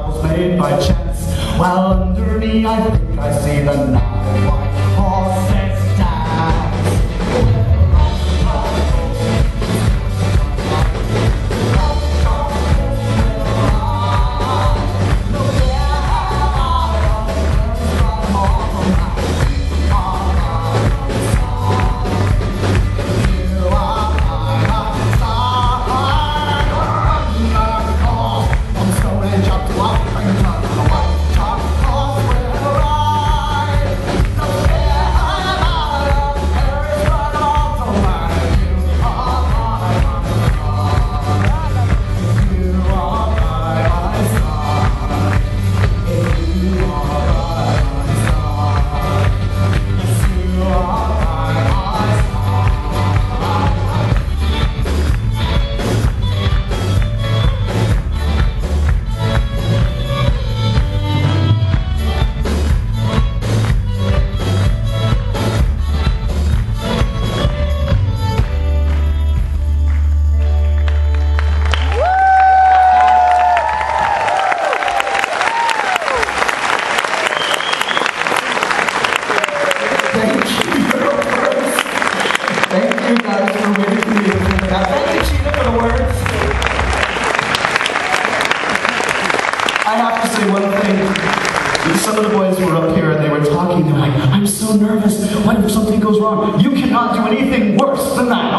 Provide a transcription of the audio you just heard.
marbles made by chance. While under me I think I see the 9 white horses dance. Thank you guys for waiting for me to figure it out. Thank you, Cheetah, for the words. I have to say one thing. Some of the boys were up here and they were talking. They're like, I'm so nervous. What if something goes wrong? You cannot do anything worse than that.